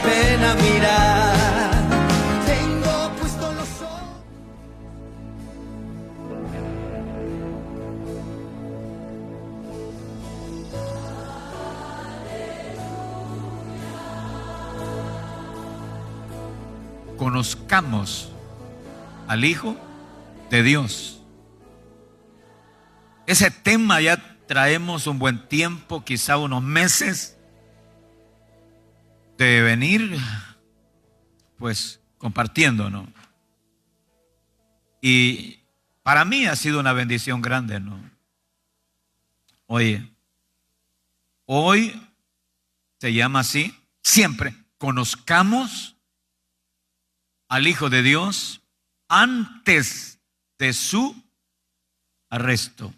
pena mirar. Tengo puestos los ojos. Conozcamos al Hijo de Dios. Ese tema ya traemos un buen tiempo, quizá unos meses, de venir pues compartiendo, ¿no? Y para mí ha sido una bendición grande, ¿no? Oye, hoy se llama así, siempre conozcamos al Hijo de Dios antes de su arresto,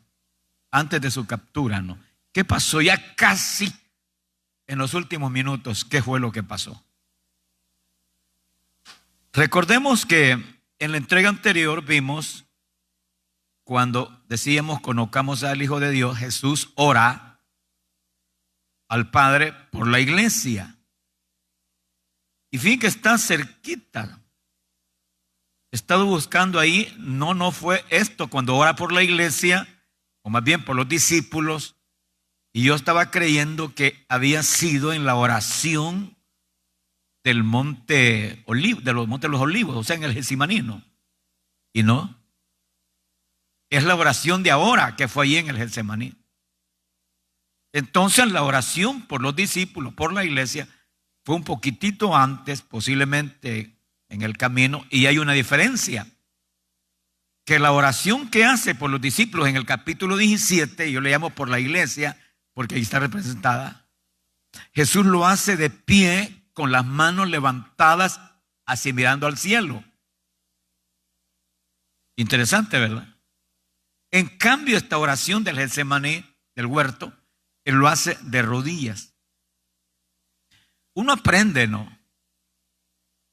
antes de su captura, ¿no? ¿Qué pasó? Ya casi en los últimos minutos, ¿qué fue lo que pasó? Recordemos que en la entrega anterior vimos, cuando decíamos conozcamos al Hijo de Dios, Jesús ora al Padre por la iglesia. Y fíjense que está cerquita. He estado buscando ahí, no fue esto cuando ora por la iglesia, o más bien por los discípulos, y yo estaba creyendo que había sido en la oración del monte Olivo, de los montes de los Olivos, o sea, en el Getsemaní, y no. Es la oración de ahora que fue allí en el Getsemaní. Entonces la oración por los discípulos, por la iglesia, fue un poquitito antes, posiblemente en el camino, y hay una diferencia. Que la oración que hace por los discípulos en el capítulo 17, yo le llamo por la iglesia, porque ahí está representada, Jesús lo hace de pie, con las manos levantadas, así mirando al cielo. Interesante, ¿verdad? En cambio, esta oración del Getsemaní, del huerto, él lo hace de rodillas. Uno aprende, ¿no?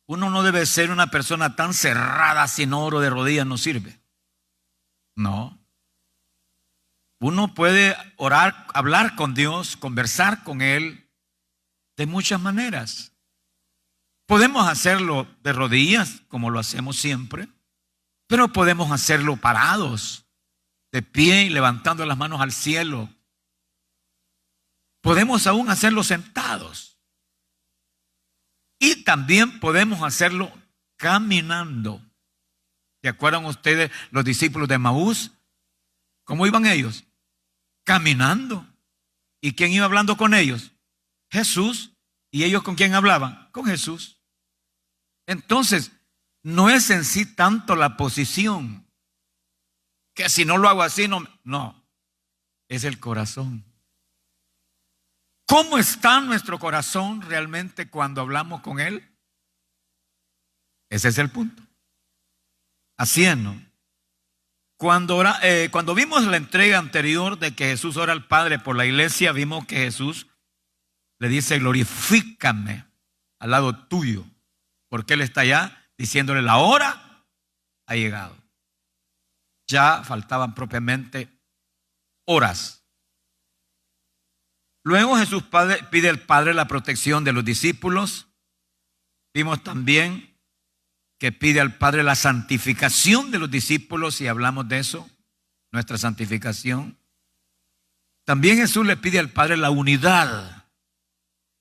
Uno no debe ser una persona tan cerrada, sin oro de rodillas no sirve. No. Uno puede orar, hablar con Dios, conversar con Él de muchas maneras. Podemos hacerlo de rodillas, como lo hacemos siempre, pero podemos hacerlo parados, de pie y levantando las manos al cielo. Podemos aún hacerlo sentados. Y también podemos hacerlo caminando. ¿Se acuerdan ustedes los discípulos de Maús? ¿Cómo iban ellos? Caminando. ¿Y quién iba hablando con ellos? Jesús. ¿Y ellos con quién hablaban? Con Jesús. Entonces, no es en sí tanto la posición, que si no lo hago así, no, es el corazón. ¿Cómo está nuestro corazón realmente cuando hablamos con Él? Ese es el punto. Así es, ¿no? Cuando vimos la entrega anterior de que Jesús ora al Padre por la iglesia, vimos que Jesús le dice, glorifícame al lado tuyo, porque Él está allá diciéndole, la hora ha llegado. Ya faltaban propiamente horas. Luego Jesús pide al Padre la protección de los discípulos. Vimos también que pide al Padre la santificación de los discípulos, y hablamos de eso, nuestra santificación. También Jesús le pide al Padre la unidad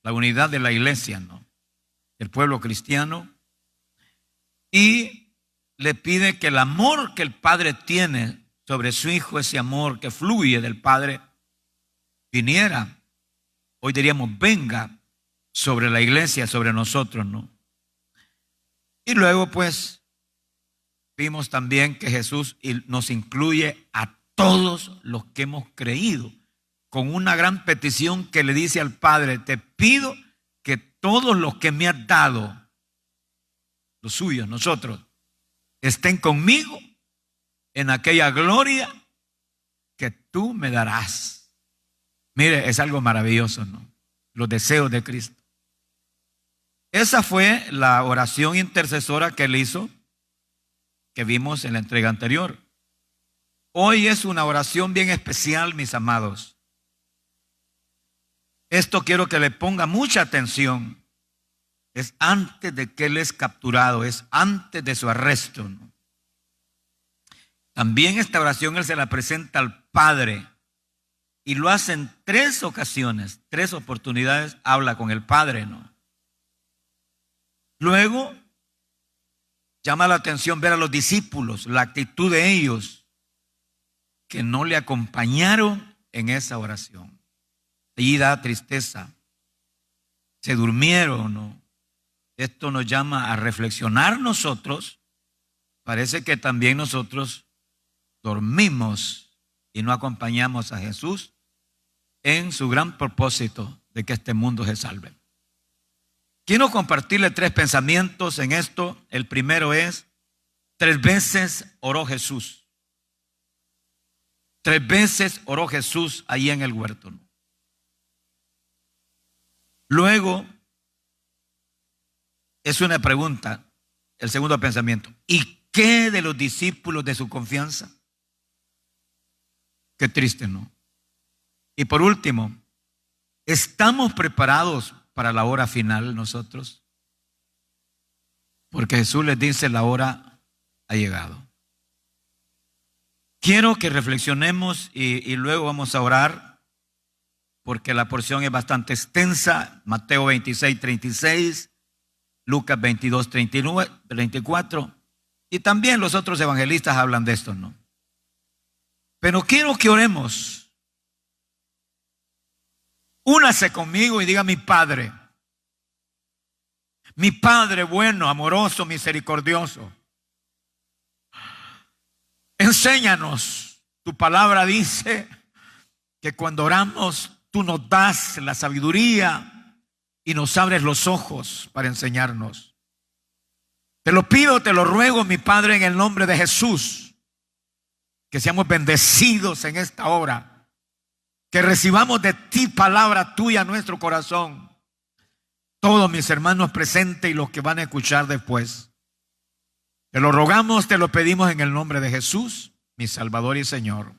de la iglesia, ¿no? El pueblo cristiano. Y le pide que el amor que el Padre tiene sobre su Hijo, ese amor que fluye del Padre, viniera, hoy diríamos venga, sobre la iglesia, sobre nosotros, ¿no? Y luego pues vimos también que Jesús nos incluye a todos los que hemos creído, con una gran petición que le dice al Padre, te pido que todos los que me has dado, los suyos, nosotros, estén conmigo en aquella gloria que tú me darás. Mire, es algo maravilloso, ¿no? Los deseos de Cristo. Esa fue la oración intercesora que él hizo, que vimos en la entrega anterior. Hoy es una oración bien especial, mis amados. Esto quiero que le ponga mucha atención, Es antes de que él es capturado, es antes de su arresto, ¿no? También esta oración él se la presenta al Padre y lo hace en 3 ocasiones, 3 oportunidades, habla con el Padre, ¿no? Luego llama la atención ver a los discípulos, la actitud de ellos que no le acompañaron en esa oración. Allí da tristeza. Se durmieron, ¿no? Esto nos llama a reflexionar nosotros. Parece que también nosotros dormimos y no acompañamos a Jesús en su gran propósito de que este mundo se salve. Quiero compartirle 3 pensamientos en esto. El primero es, 3 veces oró Jesús. 3 veces oró Jesús ahí en el huerto, ¿no? Luego, es una pregunta, el segundo pensamiento. ¿Y qué de los discípulos de su confianza? Qué triste, ¿no? Y por último, ¿estamos preparados para la hora final nosotros? Porque Jesús les dice, la hora ha llegado. Quiero que reflexionemos y luego vamos a orar, porque la porción es bastante extensa. Mateo 26, 36, Lucas 22, 39, 34, y también los otros evangelistas hablan de esto, ¿no? Pero quiero que oremos. Únase conmigo y diga: mi Padre bueno, amoroso, misericordioso, enséñanos. Tu palabra dice que cuando oramos tú nos das la sabiduría y nos abres los ojos para enseñarnos. Te lo pido, te lo ruego, mi Padre, en el nombre de Jesús, que seamos bendecidos en esta hora, que recibamos de ti palabra tuya en nuestro corazón. Todos mis hermanos presentes y los que van a escuchar después, te lo rogamos, te lo pedimos en el nombre de Jesús, mi Salvador y Señor.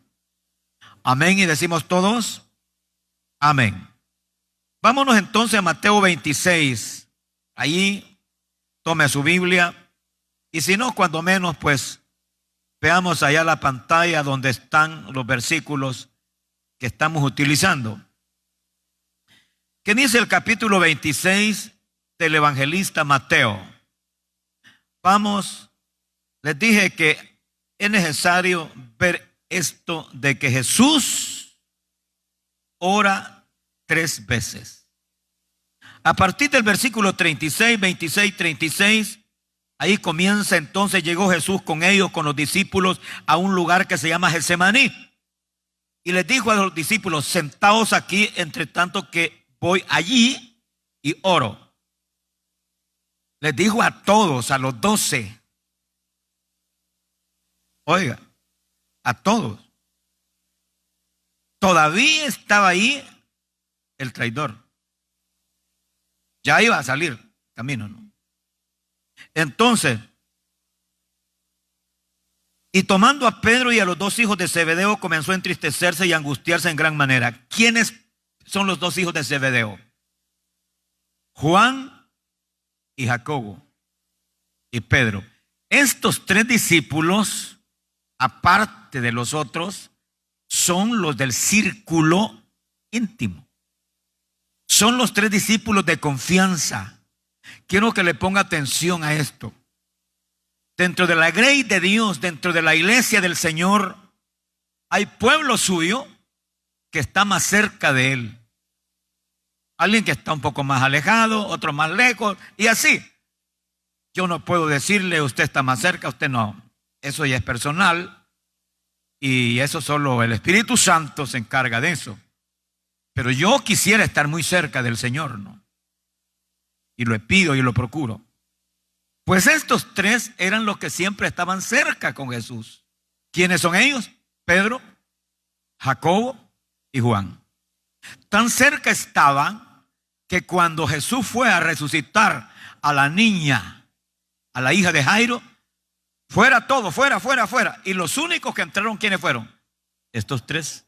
Amén. Y decimos todos, amén. Vámonos entonces a Mateo 26. Allí tome su Biblia, y si no, cuando menos, pues veamos allá la pantalla donde están los versículos que estamos utilizando. ¿Qué dice el capítulo 26 del evangelista Mateo? Vamos, les dije que es necesario ver esto de que Jesús ora 3 veces. A partir del versículo 36, 26, 36, ahí comienza: entonces llegó Jesús con ellos, con los discípulos, a un lugar que se llama Getsemaní. Y les dijo a los discípulos: sentaos aquí, entre tanto que voy allí y oro. Les dijo a todos, a los 12. Oiga, a todos. Todavía estaba ahí el traidor. Ya iba a salir camino, ¿no? Entonces, y tomando a Pedro y a los 2 hijos de Zebedeo, comenzó a entristecerse y a angustiarse en gran manera. ¿Quiénes son los 2 hijos de Zebedeo? Juan y Jacobo y Pedro. Estos 3 discípulos, aparte de los otros, son los del círculo íntimo. Son los 3 discípulos de confianza. Quiero que le ponga atención a esto. Dentro de la grey de Dios, dentro de la iglesia del Señor, hay pueblo suyo que está más cerca de Él. Alguien que está un poco más alejado, otro más lejos, y así. Yo no puedo decirle: usted está más cerca, usted no. Eso ya es personal, y eso solo el Espíritu Santo se encarga de eso. Pero yo quisiera estar muy cerca del Señor, ¿no? Y lo pido y lo procuro. Pues estos 3 eran los que siempre estaban cerca con Jesús. ¿Quiénes son ellos? Pedro, Jacobo y Juan. Tan cerca estaban que cuando Jesús fue a resucitar a la niña, a la hija de Jairo, fuera todo, fuera. Y los únicos que entraron, ¿quiénes fueron? Estos 3.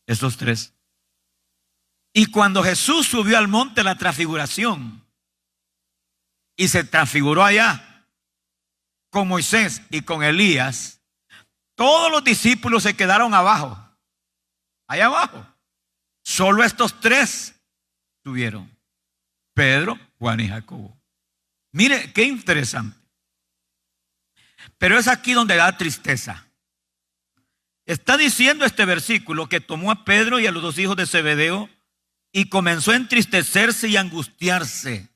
Estos 3. Y cuando Jesús subió al monte de la transfiguración, y se transfiguró allá con Moisés y con Elías, todos los discípulos se quedaron abajo, allá abajo. Solo estos tres subieron: Pedro, Juan y Jacobo. Mire, qué interesante. Pero es aquí donde da tristeza. Está diciendo este versículo que tomó a Pedro y a los dos hijos de Zebedeo y comenzó a entristecerse y angustiarse.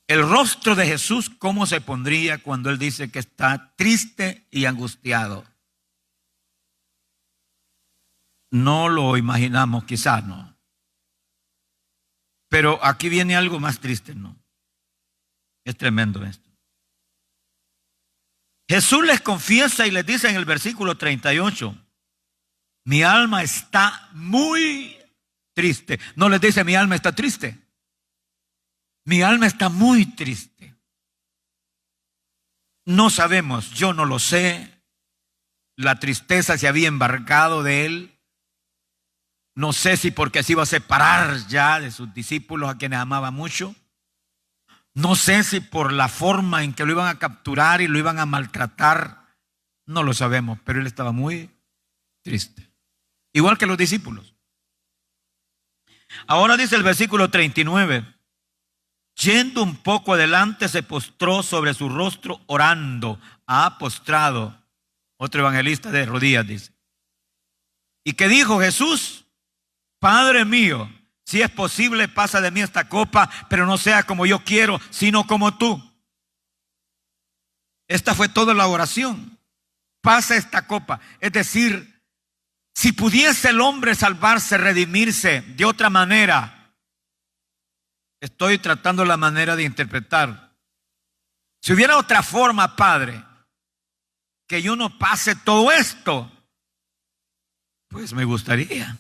El rostro de Jesús, ¿cómo se pondría cuando él dice que está triste y angustiado? No lo imaginamos, quizás no. Pero aquí viene algo más triste, ¿no? Es tremendo esto. Jesús les confiesa y les dice en el versículo 38, mi alma está muy triste. No les dice mi alma está triste. Mi alma está muy triste. No sabemos, yo no lo sé. La tristeza se había embargado de él. No sé si porque se iba a separar ya de sus discípulos a quienes amaba mucho. No sé si por la forma en que lo iban a capturar y lo iban a maltratar. No lo sabemos, pero él estaba muy triste. Igual que los discípulos. Ahora dice el versículo 39. Yendo un poco adelante se postró sobre su rostro orando. Postrado. Otro evangelista de rodillas dice. ¿Y qué dijo Jesús? Padre mío, si es posible, pasa de mí esta copa, pero no sea como yo quiero, sino como tú. Esta fue toda la oración. Pasa esta copa. Es decir, si pudiese el hombre salvarse, redimirse de otra manera, estoy tratando la manera de interpretar. Si hubiera otra forma, Padre, que yo no pase todo esto, pues me gustaría.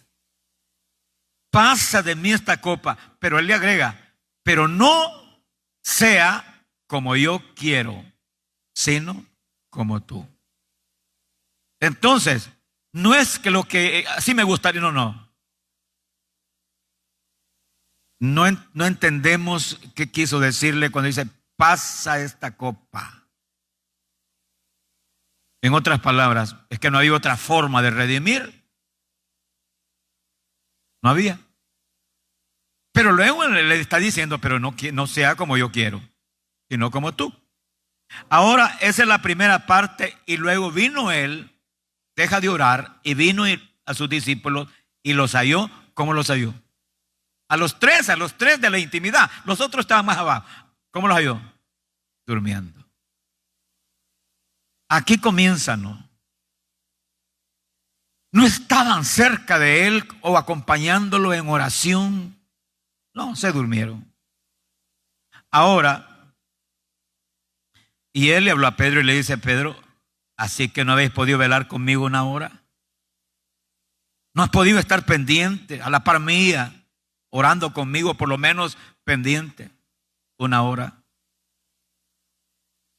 Pasa de mí esta copa, pero él le agrega, pero no sea como yo quiero, sino como tú. Entonces, no es que lo que así me gustaría, no. No entendemos qué quiso decirle cuando dice, pasa esta copa. En otras palabras, es que no había otra forma de redimir. No había. Pero luego le está diciendo, pero no sea como yo quiero, sino como tú. Ahora, esa es la primera parte. Y luego vino él, deja de orar, y vino a sus discípulos y los halló. ¿Cómo los halló? A los tres de la intimidad. Los otros estaban más abajo. ¿Cómo los halló? Durmiendo. Aquí comienza, ¿no? No estaban cerca de él o acompañándolo en oración. No, se durmieron. Ahora, y él le habló a Pedro y le dice, Pedro, así que no habéis podido velar conmigo una hora. No has podido estar pendiente a la par mía, orando conmigo, por lo menos pendiente una hora.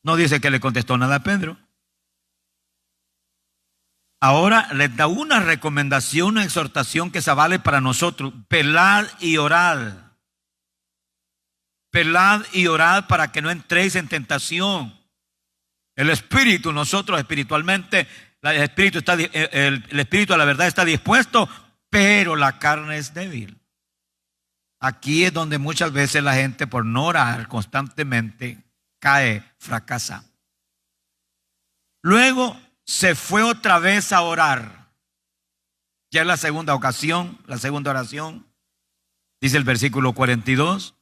No dice que le contestó nada a Pedro. Ahora les da una recomendación, una exhortación que se vale para nosotros. Velad y orad. Velad y orad para que no entréis en tentación. El espíritu, nosotros espiritualmente, el espíritu a la verdad está dispuesto, pero la carne es débil. Aquí es donde muchas veces la gente, por no orar constantemente, cae, fracasa. Luego se fue otra vez a orar. Ya es la segunda ocasión, la segunda oración. Dice el versículo 42.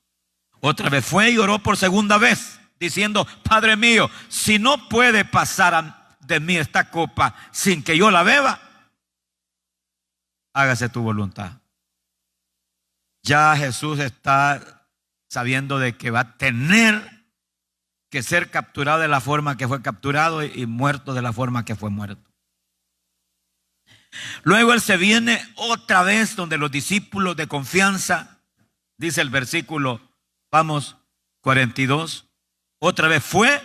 Otra vez fue y oró por segunda vez, diciendo, Padre mío, si no puede pasar de mí esta copa sin que yo la beba, hágase tu voluntad. Ya Jesús está sabiendo de que va a tener que ser capturado de la forma que fue capturado y muerto de la forma que fue muerto. Luego él se viene otra vez donde los discípulos de confianza, dice el versículo, 42, otra vez fue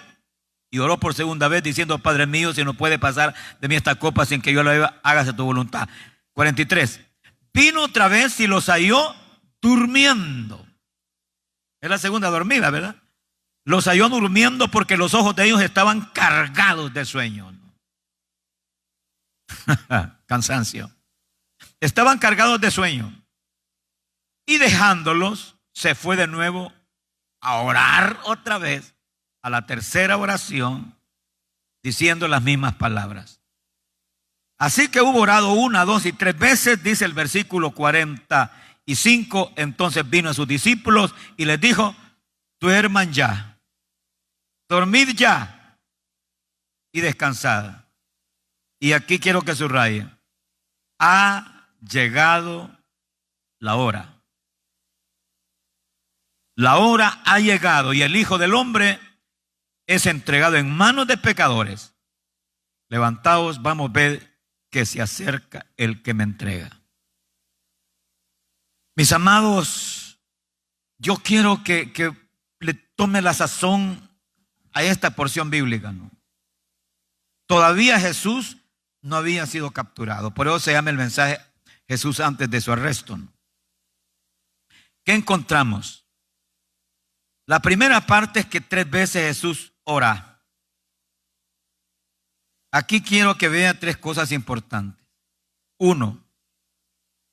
y oró por segunda vez diciendo, Padre mío, si no puede pasar de mí esta copa sin que yo la beba, hágase tu voluntad. 43, vino otra vez y los halló durmiendo. Es la segunda dormida, ¿verdad? Los halló durmiendo porque los ojos de ellos estaban cargados de sueño. Cansancio. Estaban cargados de sueño. Y dejándolos, se fue de nuevo a orar otra vez, a la tercera oración, diciendo las mismas palabras. Así que hubo orado 1, 2 y 3 veces, dice el versículo 45. Entonces vino a sus discípulos y les dijo: duerman ya, dormid ya y descansad. Y aquí quiero que subraye: ha llegado la hora. La hora ha llegado y el Hijo del Hombre es entregado en manos de pecadores. Levantaos, vamos a ver que se acerca el que me entrega. Mis amados, yo quiero que le tome la sazón a esta porción bíblica, ¿no? Todavía Jesús no había sido capturado. Por eso se llama el mensaje Jesús antes de su arresto, ¿no? ¿Qué encontramos? La primera parte es que 3 veces Jesús ora. Aquí quiero que vea 3 cosas importantes. 1,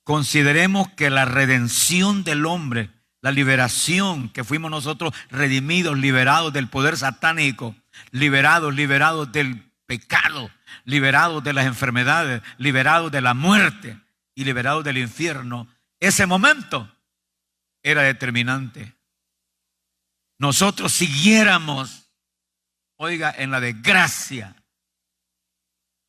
consideremos que la redención del hombre, la liberación, que fuimos nosotros redimidos, liberados del poder satánico, liberados del pecado, liberados de las enfermedades, liberados de la muerte y liberados del infierno. Ese momento era determinante. Nosotros siguiéramos, oiga, en la desgracia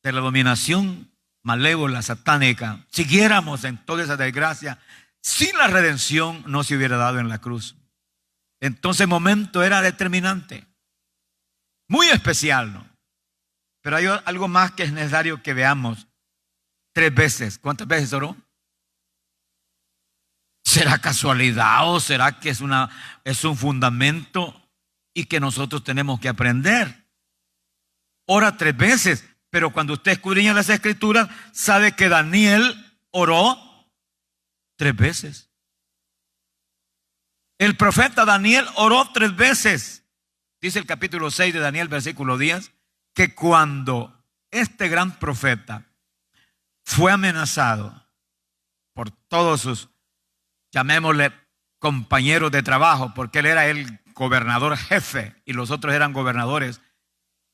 de la dominación malévola, satánica, siguiéramos en toda esa desgracia, sin la redención no se hubiera dado en la cruz. Entonces el momento era determinante, muy especial, ¿no? Pero hay algo más que es necesario que veamos. 3 veces. ¿Cuántas veces oró? ¿Será casualidad o será que es un fundamento y que nosotros tenemos que aprender? Ora 3 veces, pero cuando usted escudriña las Escrituras, sabe que Daniel oró 3 veces. El profeta Daniel oró 3 veces. Dice el capítulo 6 de Daniel, versículo 10, que cuando este gran profeta fue amenazado por todos sus, llamémosle, compañeros de trabajo, porque él era el gobernador jefe y los otros eran gobernadores,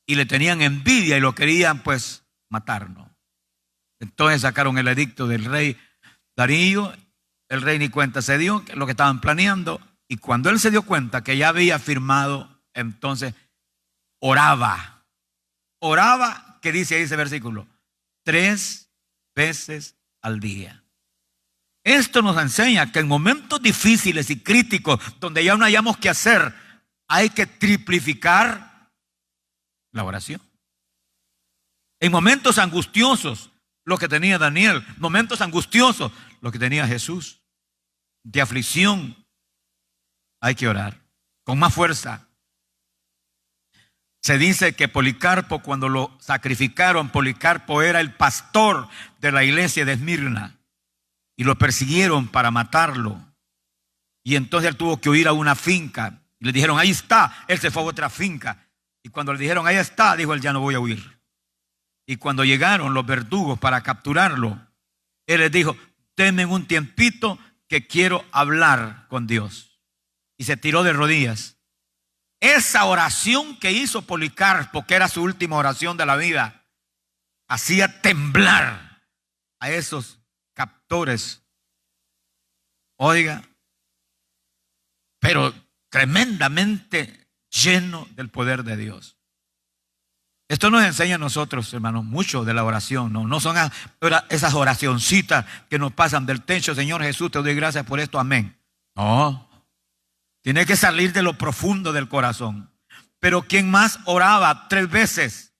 y le tenían envidia y lo querían pues matarnos. Entonces sacaron el edicto del rey Darío. El rey ni cuenta se dio que lo que estaban planeando, y cuando él se dio cuenta que ya había firmado, entonces oraba, ¿qué dice ahí ese versículo? 3 veces al día. Esto nos enseña que en momentos difíciles y críticos, donde ya no hayamos que hacer, hay que triplificar la oración. En momentos angustiosos, lo que tenía Daniel, momentos angustiosos, lo que tenía Jesús, de aflicción, hay que orar con más fuerza. Se dice que Policarpo, cuando lo sacrificaron, Policarpo era el pastor de la iglesia de Esmirna y lo persiguieron para matarlo. Y entonces él tuvo que huir a una finca. Y le dijeron, ahí está. Él se fue a otra finca. Y cuando le dijeron, ahí está, dijo él, ya no voy a huir. Y cuando llegaron los verdugos para capturarlo, él les dijo, denme un tiempito que quiero hablar con Dios. Y se tiró de rodillas. Esa oración que hizo Policarpo, que era su última oración de la vida, hacía temblar a esos captores. Oiga, pero tremendamente lleno del poder de Dios. Esto nos enseña a nosotros, hermanos, mucho de la oración. No son esas oracioncitas que nos pasan del techo. Señor Jesús, te doy gracias por esto, amén. No. Tiene que salir de lo profundo del corazón. Pero ¿quién más oraba 3 veces?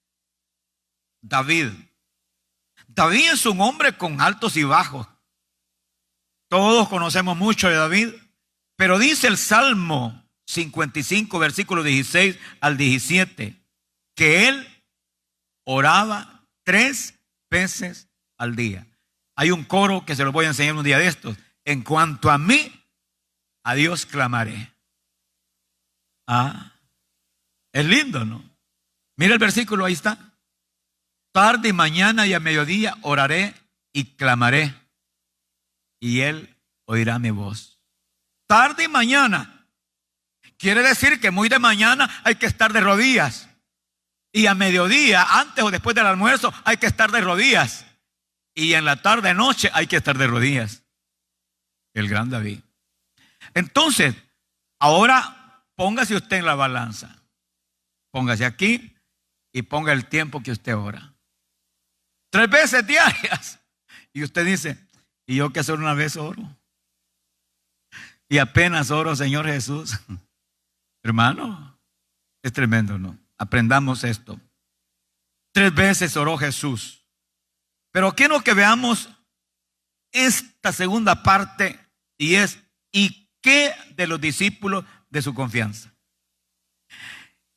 David. David es un hombre con altos y bajos. Todos conocemos mucho de David. Pero dice el Salmo 55, versículos 16 al 17, que él oraba 3 veces al día. Hay un coro que se lo voy a enseñar un día de estos. En cuanto a mí, a Dios clamaré. Ah, es lindo, ¿no? Mira el versículo, ahí está. Tarde y mañana y a mediodía oraré y clamaré, y Él oirá mi voz. Tarde y mañana. Quiere decir que muy de mañana hay que estar de rodillas. Y a mediodía, antes o después del almuerzo, hay que estar de rodillas. Y en la tarde, noche, hay que estar de rodillas. El gran David. Entonces, ahora póngase usted en la balanza. Póngase aquí y ponga el tiempo que usted ora. 3 veces diarias. Y usted dice, ¿y yo que solo una vez oro? Y apenas oro, Señor Jesús. Hermano, es tremendo, ¿no? Aprendamos esto. 3 veces oró Jesús. Pero quiero que veamos esta segunda parte, y es, ¿y qué de los discípulos de su confianza?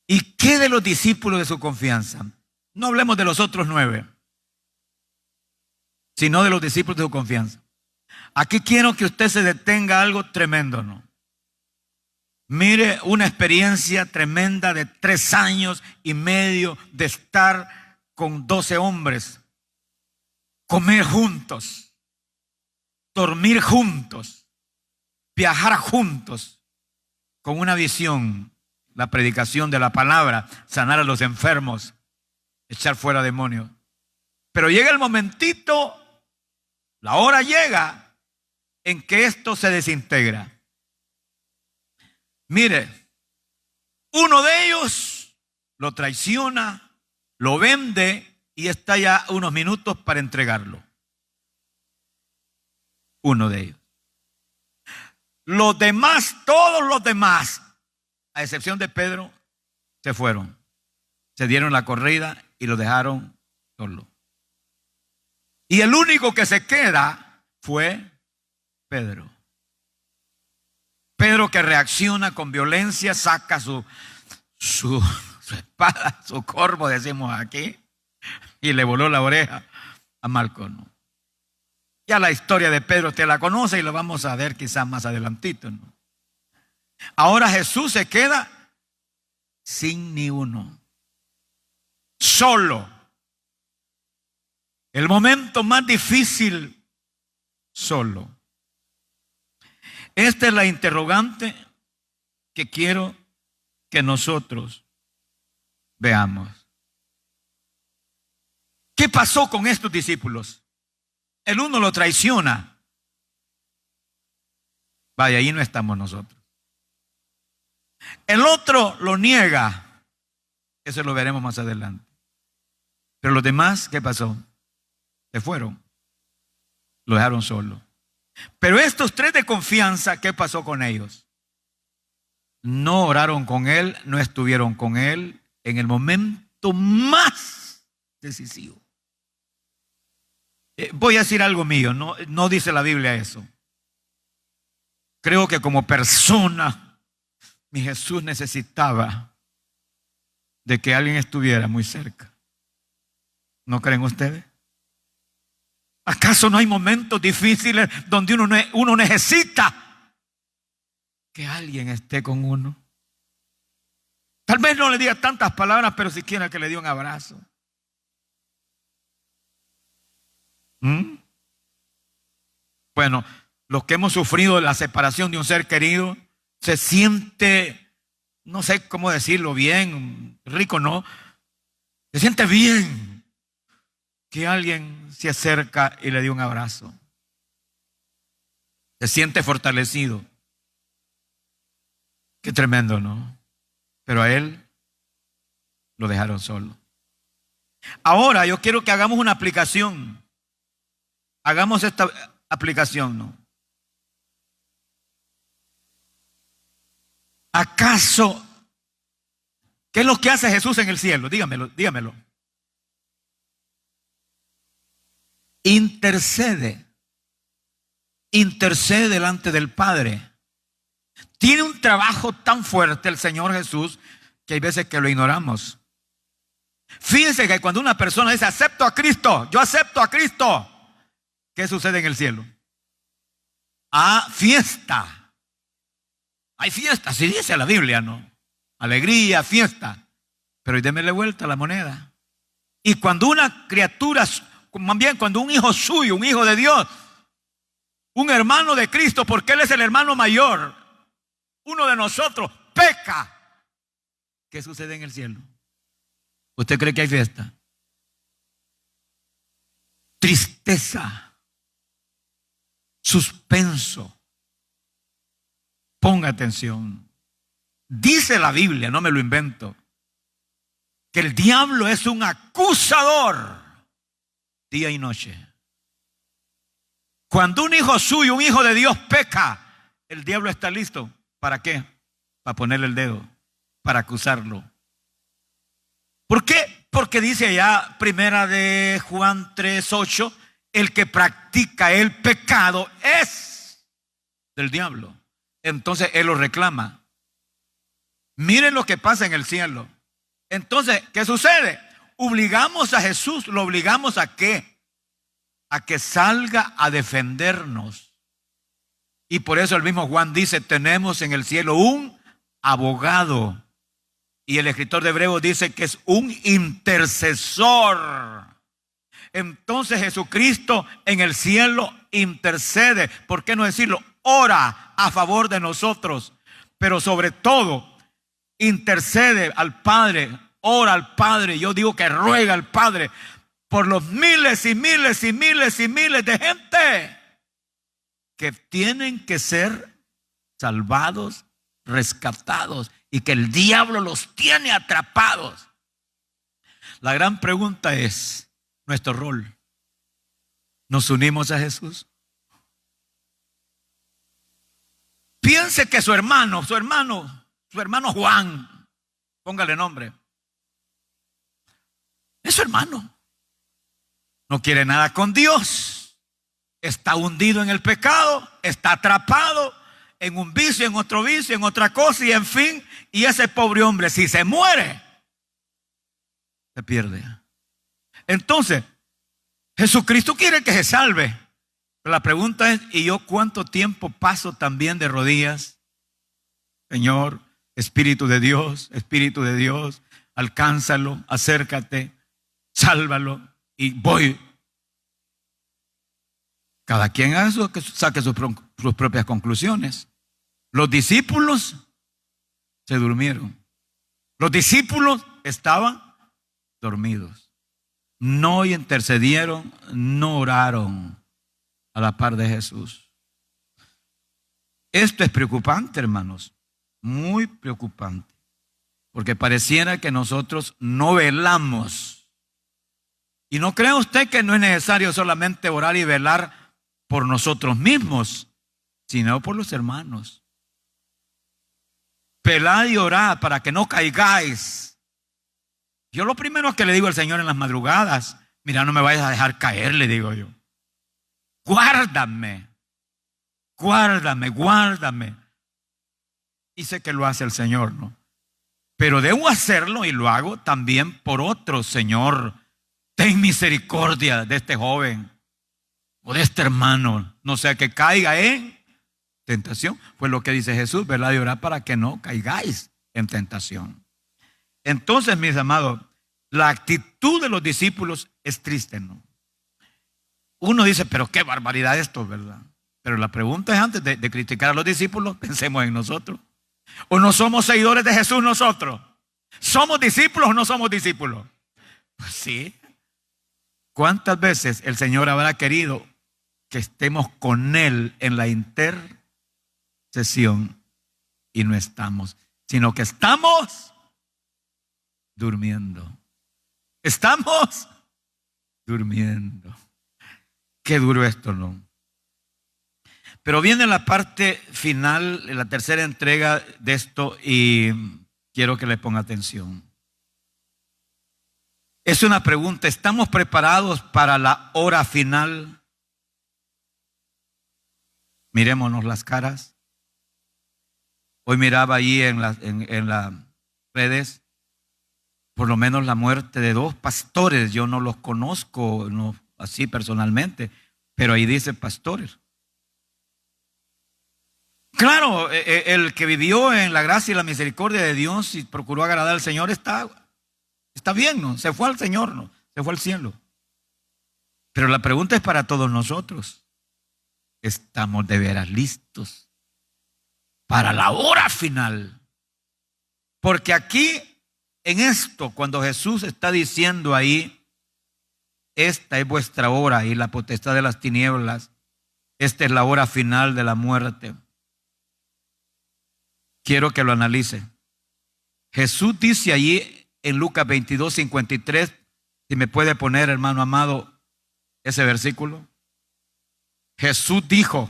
¿Y qué de los discípulos de su confianza? No hablemos de los otros 9, sino de los discípulos de su confianza. Aquí quiero que usted se detenga algo tremendo, ¿no? Mire una experiencia tremenda de 3 años y medio de estar con 12 hombres, comer juntos, dormir juntos, viajar juntos, con una visión, la predicación de la palabra, sanar a los enfermos, echar fuera demonios. Pero llega el momentito, la hora llega en que esto se desintegra. Mire, uno de ellos lo traiciona, lo vende y está ya unos minutos para entregarlo. Uno de ellos. Los demás, todos los demás, a excepción de Pedro, se fueron. Se dieron la corrida y lo dejaron solo. Y el único que se queda fue Pedro. Pedro, que reacciona con violencia, saca su espada, su corvo, decimos aquí, y le voló la oreja a Malco, ¿no? Ya la historia de Pedro usted la conoce y lo vamos a ver quizás más adelantito, ¿no? Ahora Jesús se queda sin ni uno, solo. El momento más difícil, solo. Esta es la interrogante que quiero que nosotros veamos. ¿Qué pasó con estos discípulos? El uno lo traiciona. Vaya, ahí no estamos nosotros. El otro lo niega. Eso lo veremos más adelante. Pero los demás, ¿qué pasó? Se fueron. Lo dejaron solo. Pero estos 3 de confianza, ¿qué pasó con ellos? No oraron con él, no estuvieron con él en el momento más decisivo. Voy a decir algo mío, no dice la Biblia eso. Creo que como persona, mi Jesús necesitaba de que alguien estuviera muy cerca. ¿No creen ustedes? ¿Acaso no hay momentos difíciles donde uno necesita que alguien esté con uno? Tal vez no le diga tantas palabras, pero siquiera que le dé un abrazo. Bueno, los que hemos sufrido la separación de un ser querido, se siente, no sé cómo decirlo bien, rico, ¿no? Se siente bien que alguien se acerca y le dé un abrazo. Se siente fortalecido. Qué tremendo, ¿no? Pero a él lo dejaron solo. Ahora yo quiero que hagamos una aplicación. Hagamos esta aplicación, ¿no? ¿Acaso qué es lo que hace Jesús en el cielo? Dígamelo, dígamelo. Intercede delante del Padre. Tiene un trabajo tan fuerte el Señor Jesús que hay veces que lo ignoramos. Fíjense que cuando una persona dice acepto a Cristo, yo acepto a Cristo, ¿qué sucede en el cielo? Fiesta. Hay fiesta, así dice la Biblia, ¿no? alegría, fiesta. Pero démele vuelta a la moneda. Y cuando una criatura, más bien cuando un hijo suyo, un hijo de Dios, un hermano de Cristo, porque Él es el hermano mayor, uno de nosotros, peca, ¿qué sucede en el cielo? ¿Usted cree que hay fiesta? Tristeza, suspenso. Ponga atención. Dice la Biblia, no me lo invento, que el diablo es un acusador día y noche. Cuando un hijo suyo, un hijo de Dios peca, el diablo está listo. ¿Para qué? Para ponerle el dedo, para acusarlo. ¿Por qué? Porque dice allá, primera de Juan 3:8, el que practica el pecado es del diablo. Entonces él lo reclama. Miren lo que pasa en el cielo. Entonces, ¿qué sucede? Obligamos a Jesús, ¿lo obligamos a qué? A que salga a defendernos. Y por eso el mismo Juan dice, tenemos en el cielo un abogado. Y el escritor de Hebreos dice que es un intercesor. Entonces Jesucristo en el cielo intercede. ¿Por qué no decirlo? Ora a favor de nosotros. Pero sobre todo, intercede al Padre, ora al Padre. Yo digo que ruega al Padre por los miles y miles y miles y miles de gente que tienen que ser salvados, rescatados y que el diablo los tiene atrapados. La gran pregunta es nuestro rol. ¿Nos unimos a Jesús? Piense que su hermano Juan, póngale nombre, es su hermano. No quiere nada con Dios. Está hundido en el pecado, está atrapado en un vicio, en otro vicio, en otra cosa y en fin. Y ese pobre hombre, si se muere, se pierde. Entonces, Jesucristo quiere que se salve. Pero la pregunta es, ¿y yo cuánto tiempo paso también de rodillas? Señor, Espíritu de Dios, alcánzalo, acércate, sálvalo y voy. Cada quien haga eso, que saque sus propias conclusiones. Los discípulos se durmieron. Los discípulos estaban dormidos. No intercedieron, no oraron a la par de Jesús. Esto es preocupante, hermanos, muy preocupante, porque pareciera que nosotros no velamos. Y no cree usted que no es necesario solamente orar y velar por nosotros mismos, sino por los hermanos. Velad y orad para que no caigáis. Yo lo primero que le digo al Señor en las madrugadas, mira, no me vayas a dejar caer, le digo yo. Guárdame, guárdame, guárdame. Y sé que lo hace el Señor, ¿no? Pero debo hacerlo y lo hago también por otros. Señor, ten misericordia de este joven o de este hermano, no sea que caiga en tentación. Fue lo que dice Jesús, ¿verdad? Y orar para que no caigáis en tentación. Entonces, mis amados, la actitud de los discípulos es triste, ¿no? Uno dice, pero qué barbaridad esto, ¿verdad? Pero la pregunta es, antes de criticar a los discípulos, pensemos en nosotros. ¿O no somos seguidores de Jesús nosotros? ¿Somos discípulos o no somos discípulos? Pues sí. ¿Cuántas veces el Señor habrá querido que estemos con Él en la intercesión y no estamos, sino que estamos durmiendo? Estamos durmiendo. Qué duro esto, ¿no? Pero viene la parte final, la tercera entrega de esto, y quiero que le ponga atención. Es una pregunta: ¿estamos preparados para la hora final? Mirémonos las caras. Hoy miraba ahí en las redes, por lo menos la muerte de 2 pastores. Yo no los conozco, no así personalmente, pero ahí dice pastores. Claro, el que vivió en la gracia y la misericordia de Dios y procuró agradar al Señor está bien, ¿no? Se fue al Señor, ¿no? Se fue al cielo. Pero la pregunta es para todos nosotros. ¿Estamos de veras listos para la hora final? Porque aquí, en esto, cuando Jesús está diciendo ahí, esta es vuestra hora y la potestad de las tinieblas, esta es la hora final de la muerte. Quiero que lo analice. Jesús dice allí en Lucas 22:53, si me puede poner, hermano amado, ese versículo. Jesús dijo,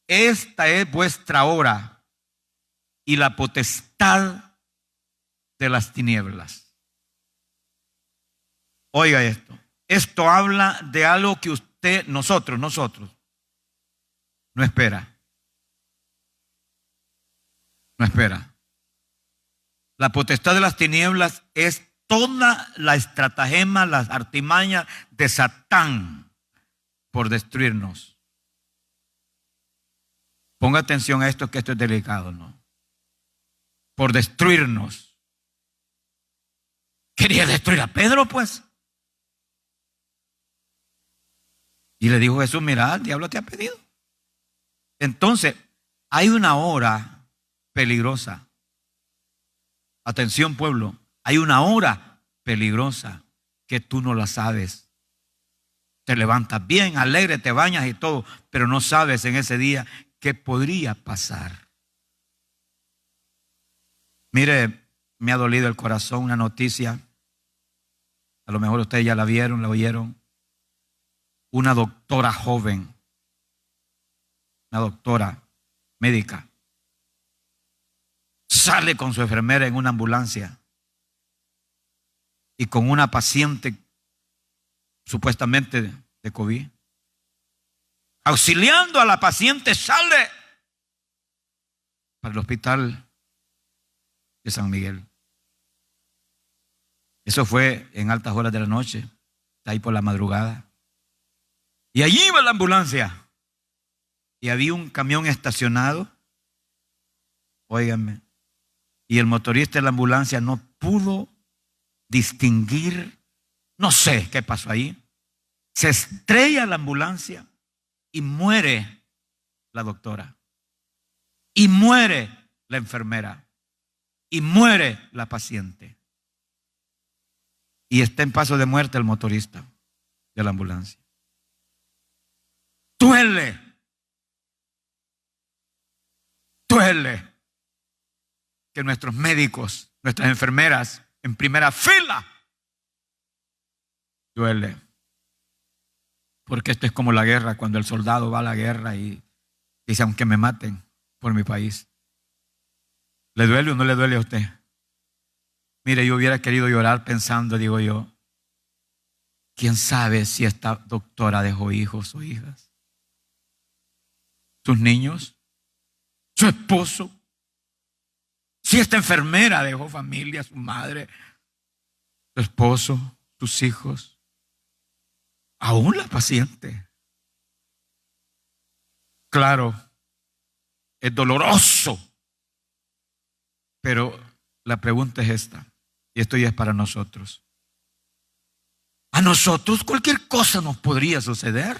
esta es vuestra hora y la potestad de las tinieblas. Oiga esto. Esto habla de algo que nosotros, no espera. No espera. La potestad de las tinieblas es toda la estratagema, las artimañas de Satán por destruirnos. Ponga atención a esto, que esto es delicado, ¿no? Por destruirnos. Quería destruir a Pedro, pues. Y le dijo Jesús, mira, el diablo te ha pedido. Entonces, hay una hora peligrosa. Atención, pueblo, hay una hora peligrosa que tú no la sabes. Te levantas bien, alegre, te bañas y todo, pero no sabes en ese día qué podría pasar. Mire, me ha dolido el corazón una noticia. A lo mejor ustedes ya la vieron, la oyeron. Una doctora joven, una doctora médica, sale con su enfermera en una ambulancia y con una paciente supuestamente de COVID. Auxiliando a la paciente, sale para el hospital de San Miguel. Eso fue en altas horas de la noche, ahí por la madrugada. Y allí iba la ambulancia y había un camión estacionado. Óiganme. Y el motorista de la ambulancia no pudo distinguir, no sé qué pasó ahí. Se estrella la ambulancia y muere la doctora. Y muere la enfermera. Y muere la paciente. Y está en paso de muerte el motorista de la ambulancia. Duele. Duele que nuestros médicos, nuestras enfermeras en primera fila, duele. Porque esto es como la guerra, cuando el soldado va a la guerra y dice, aunque me maten por mi país. ¿Le duele o no le duele a usted? Mire, yo hubiera querido llorar pensando, digo yo, ¿quién sabe si esta doctora dejó hijos o hijas? ¿Sus niños? ¿Su esposo? Si esta enfermera dejó familia, su madre, su esposo, sus hijos, aún la paciente. Claro, es doloroso, pero la pregunta es esta, y esto ya es para nosotros. A nosotros cualquier cosa nos podría suceder.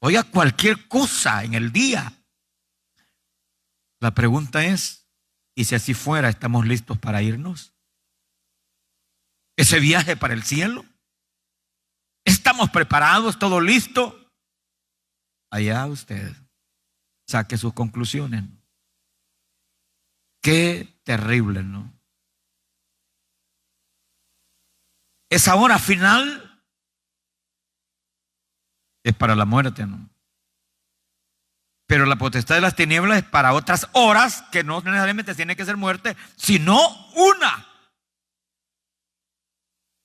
Oiga, cualquier cosa en el día. La pregunta es, ¿y si así fuera, estamos listos para irnos? ¿Ese viaje para el cielo? ¿Estamos preparados, todo listo? Allá usted saque sus conclusiones. Qué terrible, ¿no? Esa hora final es para la muerte, ¿no? Pero la potestad de las tinieblas es para otras horas que no necesariamente tiene que ser muerte, sino una.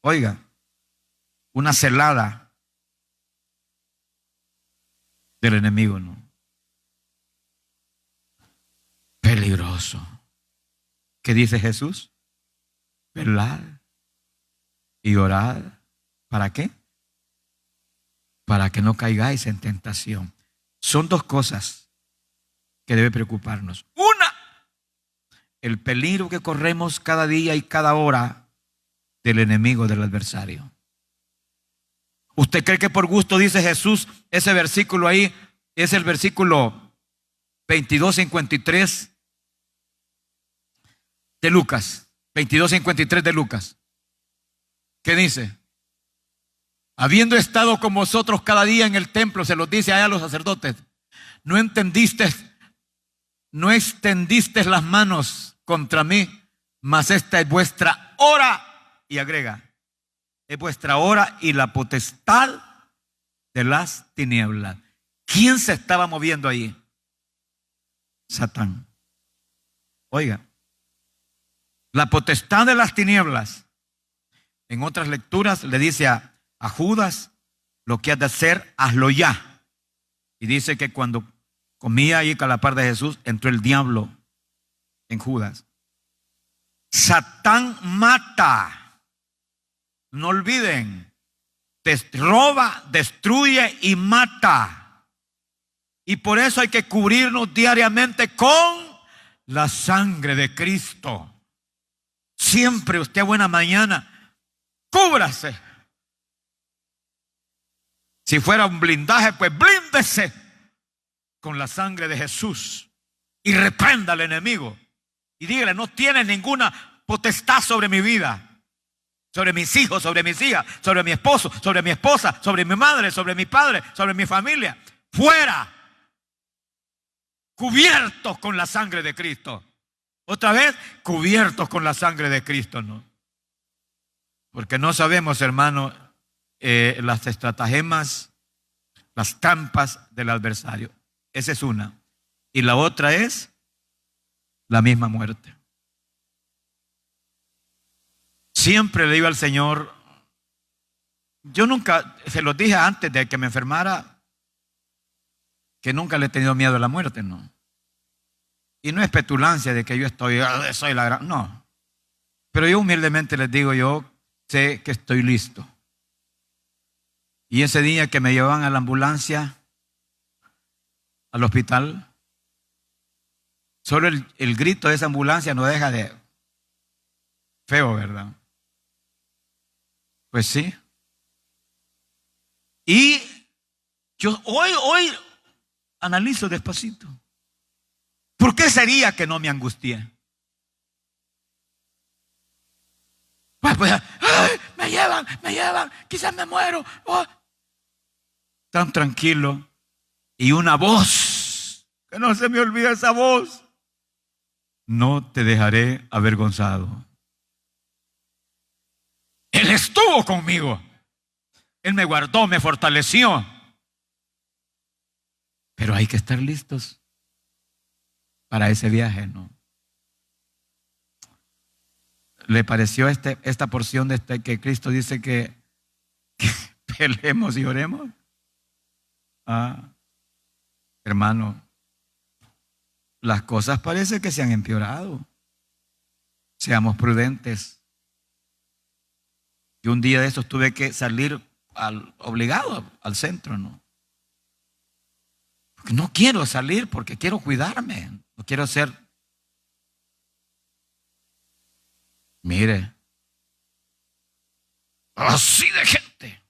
Oiga, una celada del enemigo, ¿no? Peligroso. ¿Qué dice Jesús? Velad y orad. ¿Para qué? Para que no caigáis en tentación. Son dos cosas. que debe preocuparnos. Una, el peligro que corremos cada día y cada hora del enemigo, del adversario. ¿Usted cree que por gusto dice Jesús ese versículo ahí? Es el versículo 22:53 de Lucas. 22:53 de Lucas. ¿Qué dice? Habiendo estado con vosotros cada día en el templo, se los dice a los sacerdotes, no extendiste las manos contra mí, mas esta es vuestra hora. Y agrega, es vuestra hora y la potestad de las tinieblas. ¿Quién se estaba moviendo ahí? Satán. Oiga, la potestad de las tinieblas. En otras lecturas le dice a Judas, lo que has de hacer, hazlo ya. Y dice que cuando comía ahí a la par de Jesús, entró el diablo en Judas. Satán mata. No olviden, roba, destruye y mata. Y por eso hay que cubrirnos diariamente con la sangre de Cristo. Siempre usted a buena mañana, cúbrase. Si fuera un blindaje, pues blíndese con la sangre de Jesús y reprenda al enemigo. Y dígale, no tiene ninguna potestad sobre mi vida, sobre mis hijos, sobre mis hijas, sobre mi esposo, sobre mi esposa, sobre mi madre, sobre mi padre, sobre mi familia. Fuera. Cubiertos con la sangre de Cristo. Otra vez, cubiertos con la sangre de Cristo, ¿no? Porque no sabemos, hermano, las estratagemas, las trampas del adversario. Esa es una. Y la otra es la misma muerte. Siempre le digo al Señor, yo nunca, se los dije antes de que me enfermara, que nunca le he tenido miedo a la muerte, no. Y no es petulancia de que yo soy la gran, no. Pero yo humildemente les digo, yo sé que estoy listo. Y ese día que me llevaban a la ambulancia, al hospital, solo el grito de esa ambulancia no deja de feo, ¿verdad? Pues sí. Y yo hoy analizo despacito. ¿Por qué sería que no me angustié? Pues, ay, me llevan, quizás me muero. Oh. Tan tranquilo. Y una voz, que no se me olvida esa voz. No te dejaré avergonzado. Él estuvo conmigo. Él me guardó, me fortaleció. Pero hay que estar listos para ese viaje, ¿no? ¿Le pareció esta porción de que Cristo dice que peleemos y oremos? Hermano, las cosas parece que se han empeorado. Seamos prudentes. Y un día de estos tuve que salir obligado al centro, ¿no? Porque no quiero salir, porque quiero cuidarme. No quiero ser. Mire, así de gente.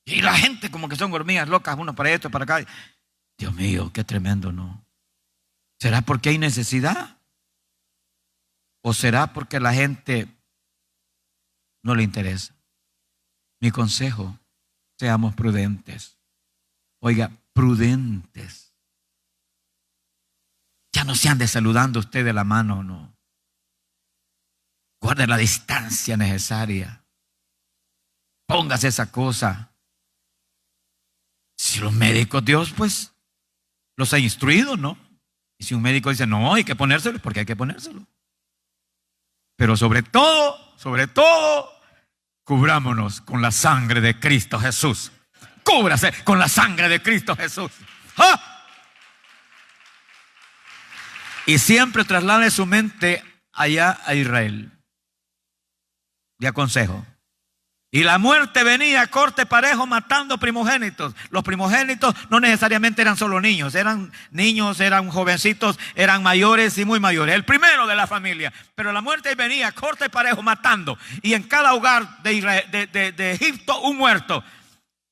Y la gente como que son hormigas locas, uno para esto, para acá. Dios mío, qué tremendo, ¿no? ¿Será porque hay necesidad? ¿O será porque la gente no le interesa? Mi consejo, seamos prudentes. Oiga, prudentes. Ya no se ande saludando usted de la mano, no. Guarde la distancia necesaria. Póngase esa cosa. Si los médicos, Dios, pues, los ha instruido, ¿no? Y si un médico dice, no, hay que ponérselo, porque hay que ponérselo. Pero sobre todo, cubrámonos con la sangre de Cristo Jesús. Cúbrase con la sangre de Cristo Jesús. ¡Ah! Y siempre traslade su mente allá a Israel. Le aconsejo, Y la muerte venía a corte parejo matando primogénitos. Los primogénitos no necesariamente eran solo niños, eran jovencitos, eran mayores y muy mayores. El primero de la familia. Pero la muerte venía a corte parejo matando. Y en cada hogar de Egipto un muerto.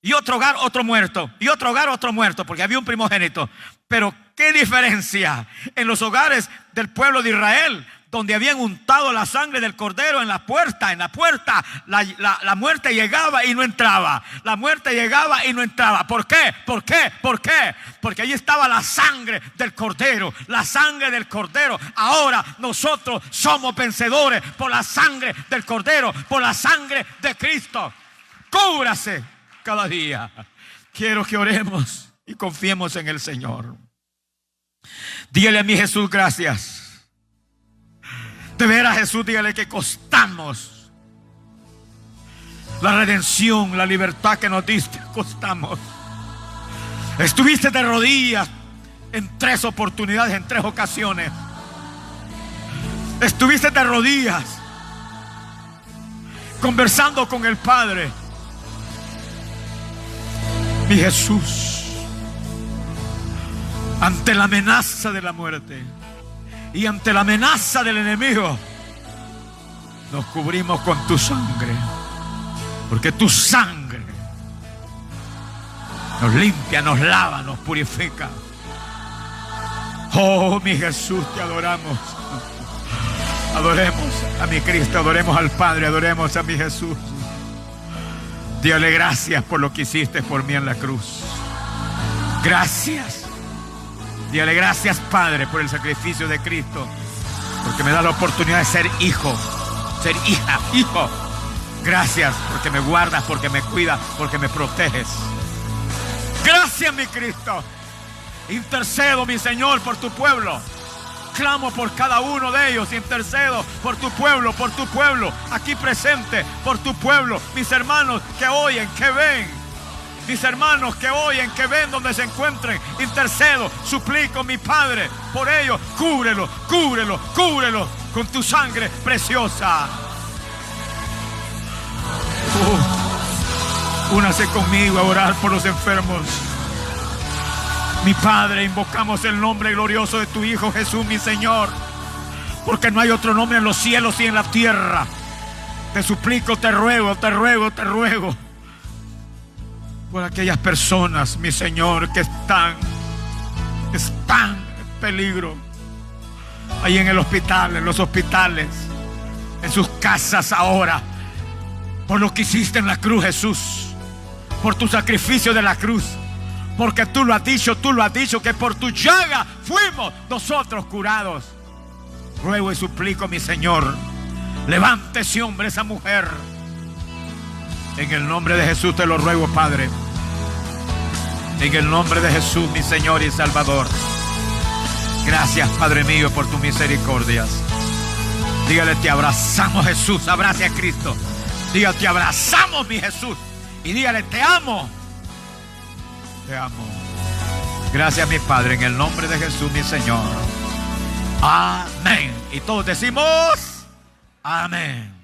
Y otro hogar otro muerto. Y otro hogar otro muerto, porque había un primogénito. Pero qué diferencia en los hogares del pueblo de Israel, donde habían untado la sangre del cordero en la puerta. En la puerta la muerte llegaba y no entraba. La muerte llegaba y no entraba. ¿Por qué? ¿Por qué? ¿Por qué? Porque allí estaba la sangre del cordero. La sangre del cordero. Ahora nosotros somos vencedores por la sangre del cordero, por la sangre de Cristo. Cúbrase cada día. Quiero que oremos y confiemos en el Señor. Dígale a mi Jesús gracias. De veras, Jesús, dígale que costamos. La redención, la libertad que nos diste, costamos. Estuviste de rodillas en 3 oportunidades, en 3 ocasiones. Estuviste de rodillas conversando con el Padre. Mi Jesús, ante la amenaza de la muerte y ante la amenaza del enemigo, nos cubrimos con tu sangre, porque tu sangre nos limpia, nos lava, nos purifica. Oh, mi Jesús, te adoramos. Adoremos a mi Cristo, adoremos al Padre, adoremos a mi Jesús. Dígale gracias por lo que hiciste por mí en la cruz. Gracias. Dígale gracias, Padre, por el sacrificio de Cristo, porque me da la oportunidad de ser hijo, ser hija, hijo. Gracias porque me guardas, porque me cuidas, porque me proteges. Gracias, mi Cristo. Intercedo, mi Señor, por tu pueblo. Clamo por cada uno de ellos. Intercedo por tu pueblo, aquí presente, por tu pueblo. Mis hermanos que oyen, que ven. Mis hermanos que oyen, que ven donde se encuentren. Intercedo, suplico, mi Padre, por ellos. Cúbrelo, cúbrelo, cúbrelo con tu sangre preciosa. Únase conmigo a orar por los enfermos. Mi Padre, invocamos el nombre glorioso de tu Hijo Jesús, mi Señor, porque no hay otro nombre en los cielos y en la tierra. Te suplico, te ruego, te ruego, te ruego por aquellas personas, mi Señor, que están en peligro ahí en el hospital, en los hospitales, en sus casas ahora, por lo que hiciste en la cruz, Jesús, por tu sacrificio de la cruz. Porque tú lo has dicho, que por tu llaga fuimos nosotros curados. Ruego y suplico, mi Señor, levante ese hombre, esa mujer. En el nombre de Jesús te lo ruego, Padre. En el nombre de Jesús, mi Señor y Salvador. Gracias, Padre mío, por tus misericordias. Dígale, te abrazamos, Jesús. Abrace a Cristo. Dígale, te abrazamos, mi Jesús. Y dígale, te amo. Te amo. Gracias, mi Padre, en el nombre de Jesús, mi Señor. Amén. Y todos decimos amén.